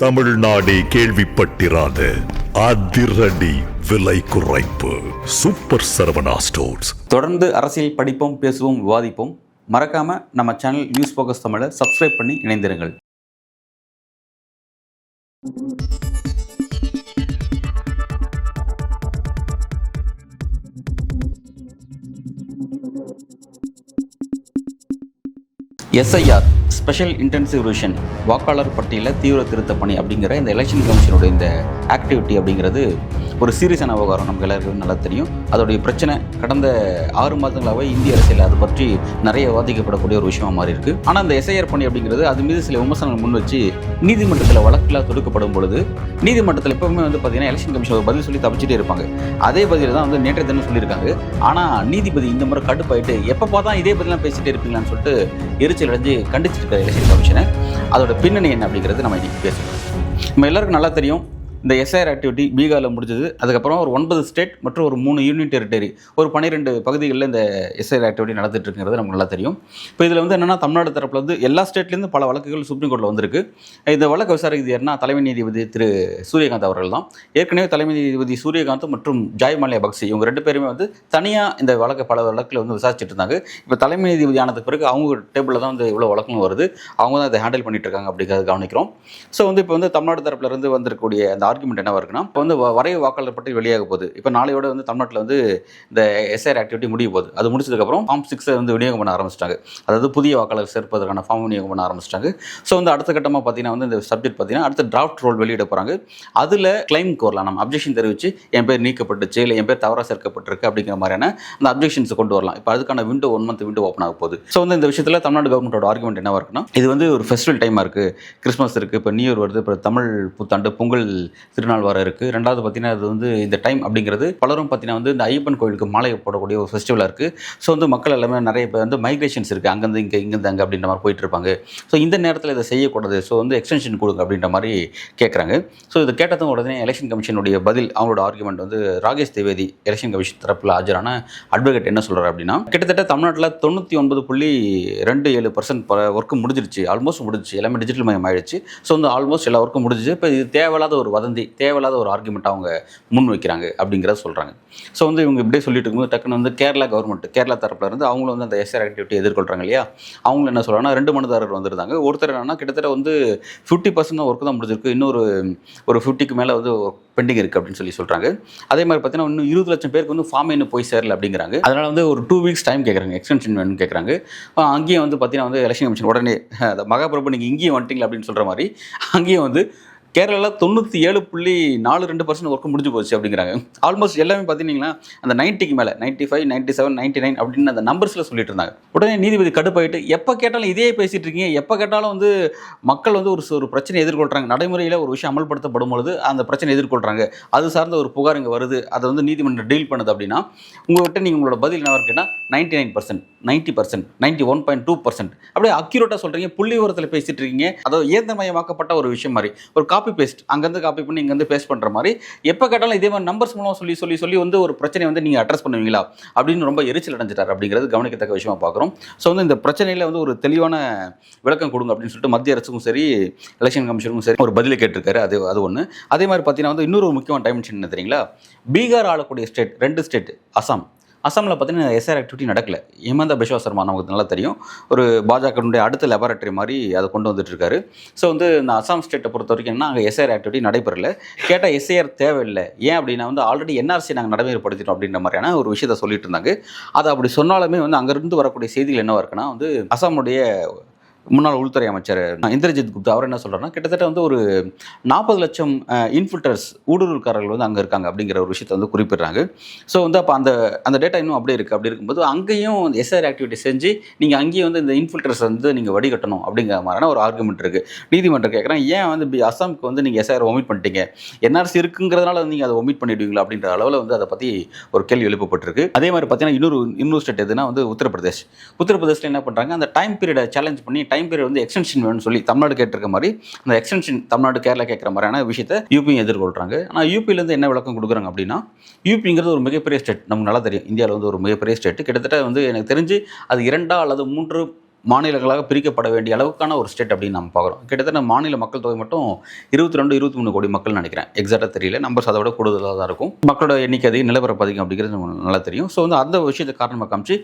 தமிழ்நாடே கேள்விப்பட்டிராத அதிரடி விலை குறைப்பு சூப்பர் சரவணா ஸ்டோர்ஸ். தொடர்ந்து அரசியல் படிப்போம், பேசுவோம், விவாதிப்போம். மறக்காம நம்ம சேனல் நியூஸ் ஃபோக்கஸ் தமிழை சப்ஸ்கிரைப் பண்ணி இணைந்திருங்கள். எஸ்ஐஆர் ஸ்பெஷல் இன்டென்சிவ் ரிவிஷன் வாக்காளர் பட்டியலில் தீவிர திருத்த பணி அப்படிங்கிற இந்த எலெக்ஷன் கமிஷனோட இந்த ஆக்டிவிட்டி அப்படிங்கிறது ஒரு சீரியஸான விவகாரம். நமக்கு எல்லாருக்கும் நல்லா தெரியும். அதோடைய பிரச்சனை கடந்த 6 மாதங்களாகவே இந்திய அரசியல் அதை பற்றி நிறைய விவாதிக்கப்படக்கூடிய ஒரு விஷயமா மாறி இருக்கு. ஆனால் அந்த எஸ்ஐஆர் பணி அப்படிங்கிறது அது மீது சில விமர்சனங்கள் முன் வச்சு நீதிமன்றத்தில் வழக்கில் தொடுக்கப்படும் பொழுது நீதிமன்றத்தில் எப்பவுமே பார்த்தீங்கன்னா எலெக்ஷன் கமிஷன் ஒரு பதில் சொல்லி தப்பிச்சுட்டே இருப்பாங்க. அதே பதில் தான் நேற்றைய தினம் சொல்லியிருக்காங்க. ஆனால் நீதிபதி இந்த முறை கடுப்பாயிட்டு எப்போ பார்த்தா இதே பதிலாம் பேசிட்டே இருப்பீங்களான்னு சொல்லிட்டு எரிச்சல் அடைஞ்சு கண்டிச்சிருக்காரு எலெக்ஷன் கமிஷனை. அதோட பின்னணி என்ன அப்படிங்கிறது நம்ம இன்னைக்கு பேசணும். நம்ம எல்லாருக்கும் நல்லா தெரியும், இந்த எஸ்ஐஆர் ஆக்டிவிட்டி பீகாரில் முடிஞ்சது. அதுக்கப்புறம் ஒரு 9 ஸ்டேட் மற்றும் ஒரு 3 யூனியன் டெரிட்டரி, ஒரு 12 பகுதிகளில் இந்த எஸ்ஐஆர் ஆக்டிவிட்டி நடந்துட்டு இருக்குங்கிறது நமக்கு நல்லா தெரியும். இப்போ இதில் என்னென்னா தமிழ்நாடு தரப்பில் எல்லா ஸ்டேட்லேருந்து பல வழக்குகள் சுப்ரீம் கோர்ட்டில் வந்திருக்கு. இந்த வழக்கு விசாரிக்கிறது யாருன்னா தலைமை நீதிபதி திரு சூரியகாந்த் அவர்கள் தான். ஏற்கனவே தலைமை நீதிபதி சூரியகாந்த் மற்றும் ஜாய் மல்யா பக்சி இவங்க 2 பேருமே தனியாக இந்த வழக்கு பல வழக்கில் விசாரிச்சுட்டு இருந்தாங்க. இப்போ தலைமை நீதிபதி ஆனதுக்கு பிறகு அவங்க டேபிளில் தான் இவ்வளோ வழக்கும் வருது. அவங்க தான் இதை ஹேண்டில் பண்ணிட்டு இருக்காங்க அப்படிங்கிறத கவனிக்கிறோம். ஸோ இப்போ தமிழ்நாடு தரப்பில் இருந்து வந்திருக்கக்கூடிய அந்த ஆர்குமெண்ட் என்ன இருக்குன்னா, இப்போ வரைவு வாக்காளர் பட்டியல் வெளியாக போகுது. இப்போ நாளையோட தமிழ்நாட்டில் இந்த எஸ்ஐஆர் ஆக்டிவிட்டி முடிய போகுது. அது முடிச்சதுக்கப்புறம் ஃபார்ம் 6 விநியோகம் பண்ண ஆரம்பிச்சிட்டாங்க. அதாவது புதிய வாக்காளர் சேர்ப்பதற்கான ஃபார்ம் விநியோகம் பண்ண ஆரம்பிச்சிட்டாங்க. ஸோ அடுத்த கட்டமாக பார்த்தீங்கன்னா இந்த சப்ஜெக்ட் பார்த்தீங்கன்னா அடுத்த டிராஃப்ட் ரோல் வெளியிட போகிறாங்க. அதில் கிளைம் கோரலாம், நம்ம அப்ஜெக்ஷன் தெரிவித்து என் பேர் நீக்கப்பட்டுச்சு, இல்லை என் பேர் தவறாக சேர்க்கப்பட்டிருக்கு அப்படிங்கிற மாதிரியான அந்த அப்ஜெக்ஷன்ஸ் கொண்டு வரலாம். இப்போ அதுக்கான விண்டோ 1 மந்த் விண்டோ ஓப்பன் ஆக போகுது. ஸோ இந்த விஷயத்தில் தமிழ்நாடு கவர்மெண்ட்டோட ஆர்குமெண்ட் என்னவா இருக்குன்னா, இது ஒரு ஃபெஸ்டிவல் டைமாக இருக்குது, கிறிஸ்மஸ் இருக்குது, இப்போ நியூ இயர் வருது, இப்போ தமிழ் புத்தாண்டு பொங்கல் திருநாள் வர இருக்குது. ரெண்டாவது பார்த்தீங்கன்னா அது இந்த டைம் அப்படிங்கிறது பலரும் பார்த்தீங்கன்னா இந்த ஐயப்பன் கோயிலுக்கு மாலை போடக்கூடிய ஒரு ஃபெஸ்டிவலாக இருக்குது. ஸோ மக்கள் எல்லாமே நிறைய பேர் மைக்ரேஷன்ஸ் இருக்குது, அங்கேருந்து இங்கேருந்து அங்கே அப்படின்ற மாதிரி போயிட்டு இருப்பாங்க. ஸோ இந்த நேரத்தில் இதை செய்யக்கூடாது, ஸோ எக்ஸ்டென்ஷன் கொடுங்க அப்படின்ற மாதிரி கேட்குறாங்க. ஸோ இதை கேட்டதும் உடனே எலெக்ஷன் கமிஷனுடைய பதில், அவங்களோட argument Rakesh Dwivedi election commission தரப்பில் ஆஜரான அட்வொகேட் என்ன சொல்கிறார் அப்படின்னா, கிட்டத்தட்ட தமிழ்நாட்டில் 99.27% ஒர்க்கு முடிஞ்சிருச்சு, ஆல்மோஸ்ட் முடிஞ்சிச்சு, எல்லாமே டிஜிட்டல் மயம் ஆயிடுச்சு. ஸோ ஆல்மோஸ்ட் எல்லா ஒர்க்கும் முடிஞ்சிச்சு. இப்போ இது தேவையில்லாத ஒரு வதந்தி, தேவையில்லாத ஒரு ஆர்குமெண்ட் அவங்க முன் வைக்கிறாங்க அப்படிங்கிறத சொல்கிறாங்க. ஸோ இவங்க இப்படியே சொல்லிட்டு இருக்கும்போது டக்குன்னு கேரளா கவர்மெண்ட், கேரளா தரப்பில் இருந்து அவங்களும் அந்த எஸ்ஆர் ஆக்டிவிட்டி எதிர்கொள்கிறாங்க இல்லையா. அவங்களும் என்ன சொல்கிறாங்கன்னா, 2 மனுதாரர் வந்திருந்தாங்க. ஒருத்தர் என்னன்னா கிட்டத்தட்ட 50% ஒர்க்கு தான் முடிஞ்சிருக்கு, இன்னொரு 50க்கு மேலே பெண்டிங் இருக்குது அப்படின்னு சொல்கிறாங்க. அதே மாதிரி பார்த்தீங்கன்னா இன்னும் 20 லட்சம் பேருக்கு ஃபார்ம் இன்னும் போய் சேரல அப்படிங்கிறாங்க. அதனால் ஒரு 2 வீக்ஸ் டைம் கேட்குறாங்க, எக்ஸ்டென்ஷன் வேணும்னு கேட்குறாங்க. அங்கேயும் பார்த்தீங்கன்னா எலெக்ஷன் கமிஷன் உடனே மகாபிரபு நீங்கள் இங்கேயும் வந்துட்டீங்களா அப்படின்னு சொல்கிற மாதிரி அங்கேயும் கேரளாவில் 97.42% ஒர்க்கு முடிஞ்சு போச்சு அப்படிங்கிறாங்க. ஆல்மோஸ்ட் எல்லாமே பார்த்தீங்கன்னா அந்த 90க்கு மேலே 95, 97, 99 அப்படின்னு அந்த நம்பர்ஸில் சொல்லிட்டு இருந்தாங்க. உடனே நீதிபதி கடுப்பாயிட்டு, எப்போ கேட்டாலும் இதே பேசிகிட்டு இருக்கீங்க, எப்போ கேட்டாலும் மக்கள் ஒரு பிரச்சனை எதிர்கொள்கிறாங்க, நடைமுறையில் ஒரு விஷயம் அமல்படுத்தப்படும் பொழுது அந்த பிரச்சனை எதிர்கொள்கிறாங்க, அது சார்ந்த ஒரு புகார் இங்கே வருது, அதை நீதிமன்றம் டீல் பண்ணுது அப்படின்னா உங்கள்கிட்ட நீங்கள் உங்களோட பதில் என்ன இருக்குன்னா 99%, 90%, 91.2% அப்படியே அக்யூரேட்டாக சொல்கிறீங்க, புள்ளி விவரத்தில் பேசிகிட்டு இருக்கீங்க. அதாவது இயந்திரமயமாக்கப்பட்ட ஒரு விஷயம் மாதிரி, ஒரு காப்பி பேஸ்ட், அங்கேருந்து காப்பி பண்ணி இங்கேருந்து பேஸ்ட் பண்ணுற மாதிரி எப்போ கேட்டாலும் இதே மாதிரி நம்பர்ஸ் மூலம் சொல்லி ஒரு பிரச்சனையை நீங்கள் அட்ரஸ் பண்ணுவீங்களா அப்படின்னு ரொம்ப எரிச்சல் அடைஞ்சிட்டார் அப்படிங்கிறது கவனிக்கத்தக்க விஷயமா பார்க்குறோம். ஸோ இந்த பிரச்சனையில் ஒரு தெளிவான விளக்கம் கொடுங்க அப்படின்னு சொல்லிட்டு மத்திய அரசுக்கும் சரி எலெக்ஷன் கமிஷனுக்கும் சரி ஒரு பதிலை கேட்டிருக்காரு. அது ஒன்று. அதே மாதிரி பார்த்தீங்கன்னா இன்னொரு முக்கியமான டைமென்ஷன் என்ன தெரியுங்களா, பீகார் ஆளக்கூடிய ஸ்டேட் 2 ஸ்டேட், அசாமில் பார்த்தீங்கன்னா எஸ்ஆர் ஆக்டிவிட்டி நடக்கல. ஹிமந்தா பிஸ்வா சர்மா நமக்கு நல்லா தெரியும், ஒரு பாஜகனுடைய அடுத்த லெபார்ட்டரி மாதிரி அதை கொண்டு வந்துட்டுருக்காரு. ஸோ இந்த அசாம் ஸ்டேட்டை பொறுத்த வரைக்கும் என்ன, அங்கே எஸ்ஆர் ஆக்டிவிட்டி நடைபெறல. கேட்டால் எஸ்ஐஆர் தேவையில்லை, ஏன் அப்படின்னா ஆல்ரெடி என்ஆர்சி நாங்கள் நடைமுறைப்படுத்திட்டோம் அப்படின்ற மாதிரியான ஒரு விஷயத்தை சொல்லிட்டு இருந்தாங்க. அதை அப்படி சொன்னாலுமே அங்கேருந்து வரக்கூடிய செய்திகள் என்னவா இருக்குன்னா, அசாமுடைய முன்னாள் உள்துறை அமைச்சர் இந்திரஜித் குப்தா அவர் என்ன சொல்கிறாருன்னா, கிட்டத்தட்ட ஒரு 40 லட்சம் இன்ஃபில்டர்ஸ் ஊடுருவல்காரர்கள் அங்கே இருக்காங்க அப்படிங்கிற ஒரு விஷயத்தை குறிப்பிட்றாங்க. ஸோ அப்போ அந்த டேட்டா இன்னும் அப்படியே இருக்குது. அப்படி இருக்கும்போது அங்கேயும் எஸ்ஆர் ஆக்டிவிட்டி செஞ்சு நீங்கள் அங்கேயும் இந்த இன்ஃபில்டர்ஸ் நீங்கள் வடிகட்டணும் அப்படிங்கிற மாதிரியான ஒரு ஆர்குமெண்ட் இருக்குது. நீதிமன்றம் கேட்குறேன், ஏன் அசாமுக்கு நீங்கள் எஸ்ஆர் ஒமிட் பண்ணிட்டீங்க, என்ஆர்சி இருக்குங்கிறதுனால நீங்கள் அதை ஒமிட் பண்ணிடுவீங்களா அப்படின்ற அளவில் அதை பற்றி ஒரு கேள்வி எழுப்பப்பட்டிருக்கு. அதே மாதிரி பார்த்தீங்கன்னா இன்னொரு ஸ்டேட் எதுனா உத்தரப்பிரதேசில் என்ன பண்ணுறாங்க, அந்த டைம் பீரியடை சேலஞ்ச் பண்ணி டைம் பீரியட் எக்ஸ்டென்ஷன் வேணும்னு சொல்லி தமிழ்நாடு கேட்டிருக்க மாதிரி அந்த எக்ஸ்டென்ஷன் தமிழ்நாடு கேரளா கேட்குற மாதிரியான விஷயத்தை யூபியும் எதிர்கொள்கிறாங்க. ஆனால் யூபியிலேருந்து என்ன விளக்கம் கொடுக்குறாங்க அப்படின்னா, யூபிங்கிறது ஒரு மிகப்பெரிய ஸ்டேட், நமக்கு நல்லா தெரியும், இந்தியாவில் ஒரு மிகப்பெரிய ஸ்டேட். கிட்டத்தட்ட எனக்கு தெரிஞ்சு அது 2 அல்லது 3 மாநிலங்களாக பிரிக்கப்பட வேண்டிய அளவுக்கான ஒரு ஸ்டேட் அப்படின்னு நம்ம பார்க்குறோம். கிட்டத்தட்ட மாநில மக்கள் தொகை மட்டும் 22-23 கோடி மக்கள் நினைக்கிறேன், எக்ஸாக்டாக தெரியல, நம்பர்ஸ் அதை விட கூடுதலாக தான் இருக்கும். மக்களோட எண்ணிக்கை அதிகம், நிலப்பரப்பு அதிகம் அப்படிங்கிறது நமக்கு நல்லா தெரியும். ஸோ வந்து அந்த விஷயத்தை காரணமாக காமிச்சு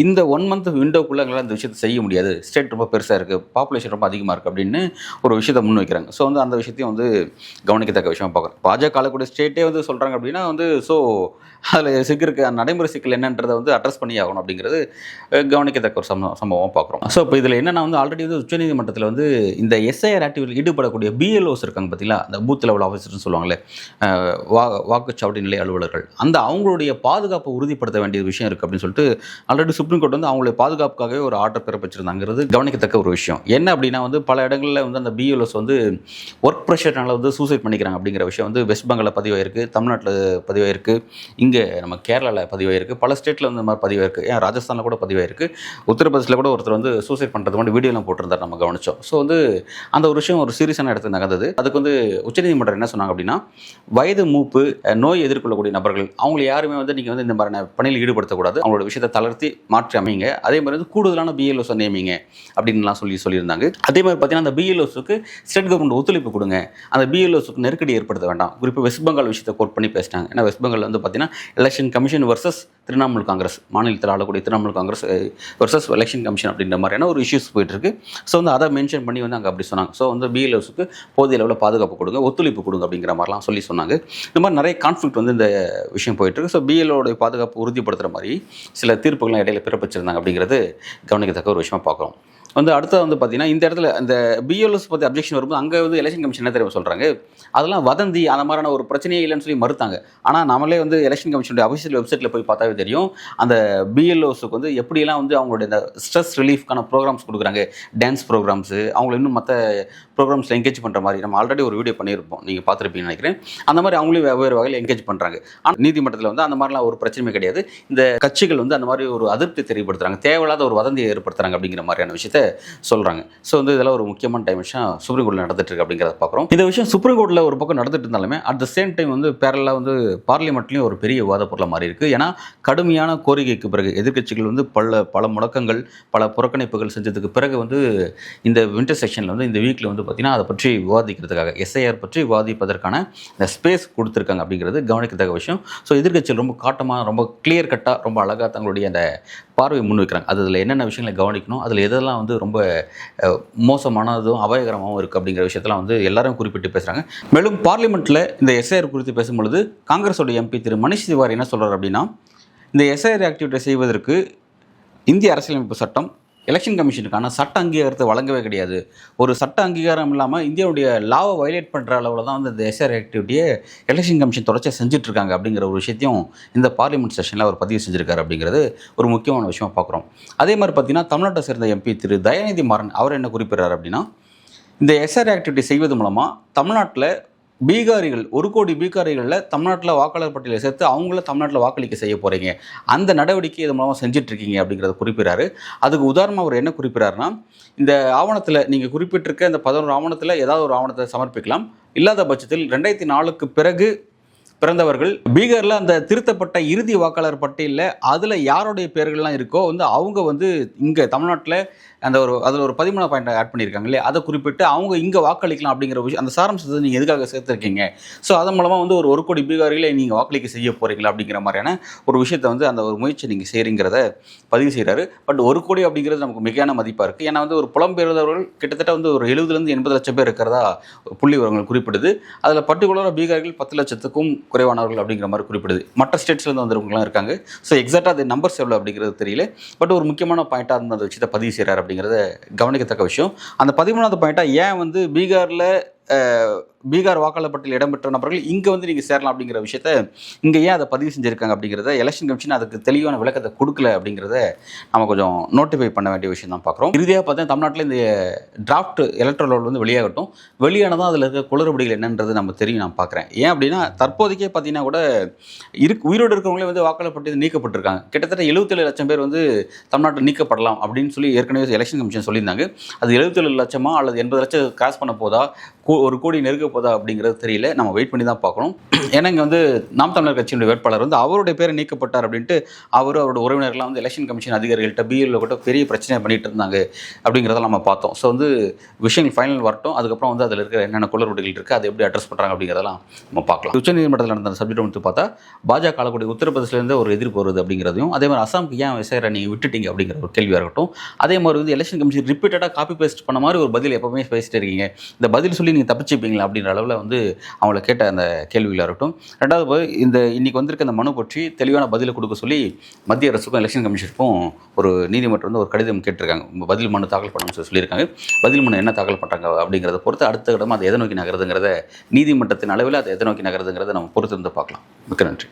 இந்த 1 மந்த் விண்டோக்குள்ளே எங்களால் இந்த விஷயத்தை செய்ய முடியாது, ஸ்டேட் ரொம்ப பெருசாக இருக்குது, பாப்புலேஷன் ரொம்ப அதிகமாக இருக்குது அப்படின்னு ஒரு விஷயத்தை முன் வைக்கிறாங்க. ஸோ வந்து அந்த விஷயத்தையும் வந்து கவனிக்கத்தக்க விஷயமா பார்க்குறோம். பாஜக ஆளக்கூடிய ஸ்டேட்டே வந்து சொல்கிறாங்க அப்படின்னா வந்து ஸோ அதில் சிக்கிருக்கு நடைமுறை சிக்கல் என்னன்றதை வந்து அட்ரஸ் பண்ணி ஆகணும் அப்படிங்கிறது கவனிக்கத்தக்க ஒரு சம்பவமாக பார்க்குறோம். ஸோ இப்போ இதில் என்னென்னா வந்து ஆல்ரெடி வந்து உச்சநீதிமன்றத்தில் வந்து இந்த எஸ்ஐஆர் ஆக்டிவிட்டியில் ஈடுபடக்கூடிய பிஎல்ஓஸ் இருக்காங்க பார்த்தீங்களா, அந்த பூத் லெவல் ஆஃபீஸர்னு சொல்லுவாங்களே, வாக்குச்சாவடி நிலை அலுவலர்கள், அந்த அவங்களுடைய பாதுகாப்பை உறுதிப்படுத்த வேண்டிய விஷயம் இருக்குது அப்படின்னு சொல்லிட்டு ஆல்ரெடி சுப்ரீம் கோர்ட் வந்து அவங்களுடைய பாதுகாப்புக்காகவே ஒரு ஆர்டர் பிறப்பிச்சிருந்தாங்கிறது கவனிக்கத்தக்க ஒரு விஷயம். என்ன அப்படின்னா வந்து பல இடங்களில் வந்து அந்த பிஎல்ஓஸ் வந்து ஒர்க் ப்ரெஷர்னால வந்து சூசைட் பண்ணிக்கிறாங்க அப்படிங்கிற விஷயம் வந்து வெஸ்ட் பெங்காலில் பதிவாயிருக்கு, தமிழ்நாட்டில் பதிவாயிருக்கு, இங்கே நம்ம கேரளாவில் பதிவாயிருக்கு, பல ஸ்டேட்டில் வந்து இந்த மாதிரி பதிவாயிருக்கு, ஏன் ராஜஸ்தானில் கூட பதிவாயிருக்கு, உத்தரப்பிரதேசில் கூட ஒருத்தர் வந்து சூசைட் பண்ணுறது மாதிரி வீடியோலாம் போட்டிருந்தார், நம்ம கவனித்தோம். ஸோ வந்து அந்த ஒரு விஷயம் ஒரு சீரியஸான இடத்துக்கு நகர்ந்தது. அதுக்கு வந்து உச்சநீதிமன்றம் என்ன சொன்னாங்க அப்படின்னா, வயது மூப்பு, நோய் எதிர்கொள்ளக்கூடிய நபர்கள் அவங்களை யாருமே வந்து நீங்கள் வந்து இந்த மாதிரி பணியில் ஈடுபடுத்தக்கூடாது, அவங்களோட விஷயத்தை தளர்த்தி மாற்றி அமைங்க, அதே மாதிரி வந்து கூடுதலான பிஎல்ஓஸ் நியமிங்க அப்படின்லாம் சொல்லியிருந்தாங்க. அதே மாதிரி பார்த்தீங்கன்னா அந்த பிஎல்ஓஸுக்கு ஸ்டேட் கவர்மெண்ட் ஒத்துழைப்பு கொடுங்க, அந்த பிஎல்ஓஸுக்கு நெருக்கடி ஏற்படுத்த வேண்டாம். குறிப்பாக வெஸ்ட் பெங்கால் விஷயத்தை கோட் பண்ணி பேசிட்டாங்க. ஏன்னா வெஸ்ட் பெங்கால் வந்து பார்த்தீங்கன்னா election commission versus Trinamool Congress, மாநிலத்தில் ஆளக்கூடிய Trinamool Congress versus election commission அப்படின்ற மாதிரியான ஒரு இஷ்யூஸ் போயிட்டு இருக்கு. ஸோ வந்து அதை மென்ஷன் பண்ணி வந்து அங்கே அப்படி சொன்னாங்க. ஸோ வந்து பிஎல்ஓஸுக்கு போதிய அளவில் பாதுகாப்பு கொடுங்க, ஒத்துழைப்பு கொடுங்க அப்படிங்கிற மாதிரிலாம் சொன்னாங்க. இந்த மாதிரி நிறைய கான்ஃப்ளிக்ட் வந்து இந்த விஷயம் போயிட்டு இருக்கு. ஸோ பிஎல்ஓடைய பாதுகாப்பு உறுதிப்படுத்துகிற மாதிரி சில தீர்ப்புகள்லாம் இடையில பிறப்பிச்சிருந்தாங்க அப்படிங்கிறது கவனிக்கத்தக்க ஒரு விஷயமா பார்க்குறோம். வந்து அடுத்தது வந்து பார்த்தீங்கன்னா இந்த இடத்துல அந்த பிஎல்ஓஸ் பற்றி அப்ஜெக்ஷன் வரும்போது அங்கே வந்து எலெக்ஷன் கமிஷன் என்ன தெரியும் சொல்கிறாங்க, அதெல்லாம் வதந்தி, அந்த மாதிரியான ஒரு பிரச்சனையே இல்லைன்னு சொல்லி மறுத்தாங்க. ஆனால் நம்மளே வந்து எலெக்ஷன் கமிஷனுடைய அஃபிஷியல் வெப்சைட்டில் போய் பார்த்தாவே தெரியும், அந்த பிஎல்ஓஸுக்கு வந்து எப்படியெல்லாம் வந்து அவங்களுடைய இந்த ஸ்ட்ரெஸ் ரிலீஃப்கான ப்ரோக்ராம்ஸ் கொடுக்குறாங்க, டான்ஸ் ப்ரோக்ராம்ஸு, அவங்கள இன்னும் மற்ற ப்ரோக்ராம்ஸில் என்கேஜ் பண்ணுற மாதிரி நம்ம ஆல்ரெடி ஒரு வீடியோ பண்ணியிருப்போம், நீங்கள் பார்த்துருப்பீங்கன்னு நினைக்கிறேன். அந்த மாதிரி அவங்களையும் வெவ்வேறு வகையில் என்கேஜ் பண்ணுறாங்க. ஆனால் நீதிமன்றத்தில் வந்து அந்த மாதிரிலாம் ஒரு பிரச்சனையுமே கிடையாது. இந்த கட்சிகள் வந்து அந்த மாதிரி ஒரு அதிருப்தி தெரியப்படுத்துகிறாங்க, தேவையில்லாத ஒரு வதந்தியை ஏற்படுத்துகிறாங்க அப்படிங்கிற மாதிரியான விஷயத்தை சொல்கிறாங்க. ஸோ வந்து இதெல்லாம் ஒரு முக்கியமான டைமென்ஷன் சுப்ரீம் கோர்ட்டில் நடந்துட்டு இருக்கு அப்படிங்கிறத பார்க்குறோம். இந்த விஷயம் சுப்ரீம் கோர்ட்டில் ஒரு பக்கம் நடந்துட்டு இருந்தாலுமே அட் த சேம் டைம் வந்து பேரலாக வந்து பார்லிமெண்ட்லேயும் ஒரு பெரிய விவாத பொருளாக மாறி இருக்குது. ஏன்னா கடுமையான கோரிக்கைக்கு பிறகு எதிர்க்கட்சிகள் வந்து பல முடக்கங்கள், பல புறக்கணிப்புகள் செஞ்சதுக்கு பிறகு வந்து இந்த வின்டர் செக்ஷனில் வந்து இந்த வீக்கில் வந்து பார்த்திங்கன்னா அதை பற்றி விவாதிக்கிறதுக்காக எஸ்ஐஆர் பற்றி விவாதிப்பதற்கான இந்த ஸ்பேஸ் கொடுத்துருக்காங்க அப்படிங்கிறது கவனிக்கத்தக்க விஷயம். ஸோ எதிர்க்கட்சிகள் ரொம்ப காட்டமாக, ரொம்ப கிளியர் கட்டாக, ரொம்ப அழகாக தங்களுடைய அந்த பார்வையை முன் வைக்கிறாங்க. அதில் என்னென்ன விஷயங்களை கவனிக்கணும், அதில் எதெல்லாம் வந்து ரொம்ப மோசமானதும் அபாயகரமாகவும் இருக்குது அப்படிங்கிற விஷயத்தெல்லாம் வந்து எல்லாரும் குறிப்பிட்டு பேசுகிறாங்க. மேலும் பார்லிமெண்ட்டில் இந்த எஸ்ஐஆர் குறித்து பேசும்பொழுது காங்கிரஸோட எம்பி திரு மனிஷ் திவாரி என்ன சொல்கிறார் அப்படின்னா, இந்த எஸ்ஐஆர் ஆக்டிவிட்டி செய்வதற்கு இந்திய அரசியலமைப்பு சட்டம் எலெக்ஷன் கமிஷனுக்கான சட்ட அங்கீகாரத்தை வழங்கவே கிடையாது. ஒரு சட்ட அங்கீகாரம் இல்லாமல் இந்தியாவுடைய லாவை வயலேட் பண்ணுற அளவில் தான் வந்து இந்த எஸ்ஆர் ஆக்டிவிட்டியை எலெக்ஷன் கமிஷன் தொடர்ச்சியாக செஞ்சுட்ருக்காங்க அப்படிங்கிற ஒரு விஷயத்தையும் இந்த பார்லிமெண்ட் செஷனில் அவர் பதிவு செஞ்சுருக்காரு அப்படிங்கிறது ஒரு முக்கியமான விஷயமாக பார்க்குறோம். அதே மாதிரி பார்த்திங்கன்னா தமிழ்நாட்டை சேர்ந்த எம்பி திரு தயாநிதி மாறன் அவர் என்ன குறிப்பிட்றாரு அப்படின்னா, இந்த எஸ்ஆர் ஆக்டிவிட்டி செய்வது மூலமாக தமிழ்நாட்டில் பீகாரிகள் 1 கோடி பீகாரிகளில் தமிழ்நாட்டில் வாக்காளர் பட்டியலை சேர்த்து அவங்கள தமிழ்நாட்டில் வாக்களிக்க செய்ய போகிறீங்க, அந்த நடவடிக்கை இது மூலமாக செஞ்சிட்ருக்கீங்க அப்படிங்கிறத குறிப்பிட்றாரு. அதுக்கு உதாரணமாக அவர் என்ன குறிப்பிட்றாருன்னா, இந்த ஆவணத்தில் நீங்கள் குறிப்பிட்டிருக்க இந்த 11 ஆவணத்தில் ஏதாவது ஒரு ஆவணத்தை சமர்ப்பிக்கலாம், இல்லாத பட்சத்தில் 2004க்கு பிறகு பிறந்தவர்கள் பீகாரில் அந்த திருத்தப்பட்ட இறுதி வாக்காளர் பட்டியலில் அதில் யாருடைய பேர்கள்லாம் இருக்கோ வந்து அவங்க வந்து இங்கே தமிழ்நாட்டில் அந்த அதில் ஒரு 13 பாயிண்ட் ஆட் பண்ணியிருக்காங்க இல்லையா, அதை குறிப்பிட்டு அவங்க இங்கே வாக்களிக்கலாம் அப்படிங்கிற விஷயம், அந்த சாராம்சத்தை நீங்கள் எதுக்காக சேர்த்துருக்கீங்க, ஸோ அதன் மூலமாக வந்து ஒரு கோடி பீகாரிகளை நீங்கள் வாக்களிக்க செய்ய போகிறீங்களா அப்படிங்கிற மாதிரியான ஒரு விஷயத்தை வந்து அந்த ஒரு முயற்சி நீங்கள் செய்கிறீங்கிறத பதிவு செய்கிறாரு. பட் 1 கோடி அப்படிங்கிறது நமக்கு மிகையான மதிப்பாக இருக்குது. ஏன்னா வந்து ஒரு புலம்பெயர்ந்தவர்கள் கிட்டத்தட்ட வந்து ஒரு 70 80 லட்சம் பேர் இருக்கிறதா புள்ளி விவரங்கள் குறிப்பிடுது. அதில் பர்டிகுலராக பீகார்கள் 10 லட்சத்துக்கும் குறைவானவர்கள் அப்படிங்கிற மாதிரி குறிப்பிடுது. மற்ற ஸ்டேட்ஸ்லேருந்து வந்தவங்களாம் இருக்காங்க. ஸோ எக்ஸாக்டாக அது நம்பர்ஸ் எவ்வளோ அப்படிங்கிறது தெரியல. பட் ஒரு முக்கியமான பாயிண்ட்டாக இருந்த அந்த விஷயத்தை பதிவு செய்கிறார் அப்படிங்கிறத கவனிக்கத்தக்க விஷயம். அந்த 13வது பாயிண்ட்டாக ஏன் வந்து பீகார் வாக்காளர் பட்டியலில் இடம்பெற்ற நபர்கள் இங்கே வந்து நீங்கள் சேரலாம் அப்படிங்கிற விஷயத்த இங்கே ஏன் அதை பதிவு செஞ்சுருக்காங்க அப்படிங்கிறத எலெக்ஷன் கமிஷன் அதுக்கு தெளிவான விளக்கத்தை கொடுக்கல அப்படிங்கிறத நம்ம கொஞ்சம் நோட்டிஃபை பண்ண வேண்டிய விஷயம் தான் பார்க்குறோம். இறுதியாக பார்த்தா தமிழ்நாட்டில் இந்த டிராஃப்ட் எலக்ட்ரல் ரோல் வந்து வெளியாகட்டும், வெளியானதான் அதில் இருக்க குளறுபடிகள் என்னன்றது நம்ம தெரியும். நான் பார்க்குறேன் ஏன் அப்படின்னா தற்போதைக்கே பார்த்தீங்கன்னா கூட உயிரோடு இருக்கிறவங்களே வந்து வாக்காளர் பட்டியல் நீக்கப்பட்டிருக்காங்க. கிட்டத்தட்ட 77 லட்சம் பேர் வந்து தமிழ்நாட்டில் நீக்கப்படலாம் அப்படின்னு சொல்லி ஏற்கனவே எலெக்ஷன் கமிஷன் சொல்லியிருந்தாங்க. அது 77 லட்சமா அல்லது 80 லட்சம் கிராஸ் பண்ண போதா, ஒரு கோடி நெருங்க போதா அப்படிங்கிறது தெரியல. நம்ம வெயிட் பண்ணி தான் பார்க்கணும். ஏன்னா இங்கே வந்து நாம் தமிழர் கட்சியினுடைய வேட்பாளர் வந்து அவருடைய பேரை நீக்கப்பட்டார் அப்படின்ட்டு அவரோட உறவினர்கள்லாம் வந்து எலெக்ஷன் கமிஷன் அதிகாரிகள்கிட்ட பிஎல்ஓ கூட பெரிய பிரச்சனையை பண்ணிட்டு இருந்தாங்க அப்படிங்கிறத நம்ம பார்த்தோம். ஸோ வந்து விஷயங்கள் ஃபைனல் வரட்டும். அதுக்கப்புறம் வந்து அதில் இருக்கிற என்னென்ன குளறுபடிகள் இருக்குது, அதை எப்படி அட்ரஸ் பண்ணுறாங்க அப்படிங்கிறதெல்லாம் நம்ம பார்க்கலாம். உச்சநீதிமன்றத்தில் நடந்த சப்ஜெக்ட் வந்து பார்த்தா பாஜக ஆளக்கூடிய உத்தரப்பிரதேசிலேருந்து ஒரு எதிர்ப்பு வருது அப்படிங்கிறதையும், அதே மாதிரி அசாமுக்கு ஏன் விசாரணை நீங்கள் விட்டுட்டீங்க அப்படிங்கிற ஒரு கேள்வியாக இருக்கட்டும். அதே மாதிரி வந்து எலெக்ஷன் கமிஷன் ரிப்பீட்டடாக காப்பி பேஸ்ட் பண்ண மாதிரி ஒரு பதில் எப்பவுமே பேசிட்டு இருக்கீங்க, இந்த பதில் சொல்லி நீங்கள் தப்பிச்சுப்பீங்களா அப்படின்ற அளவில் வந்து அவங்கள கேட்ட அந்த கேள்விகளாக இருக்கட்டும். ரெண்டாவது இந்த இன்னைக்கு வந்திருக்க அந்த மனு பற்றி தெளிவான பதிலை கொடுக்க சொல்லி மத்திய அரசுக்கும் எலெக்ஷன் கமிஷனுக்கும் ஒரு நீதிமன்றம் வந்து ஒரு கடிதம் கேட்டிருக்காங்க. பதில் மனு தாக்கல் பண்ணணும்னு சொல்லியிருக்காங்க. பதில் மனு என்ன தாக்கல் பண்ணுறாங்க அப்படிங்கிறத பொறுத்து அடுத்த இடமா அதை எதை நோக்கி நகருதுங்கிறத, நீதிமன்றத்தின் அளவில் அதை எதை நோக்கி நகருதுங்கிறத நம்ம பொறுத்து இருந்து பார்க்கலாம். மிக்க நன்றி.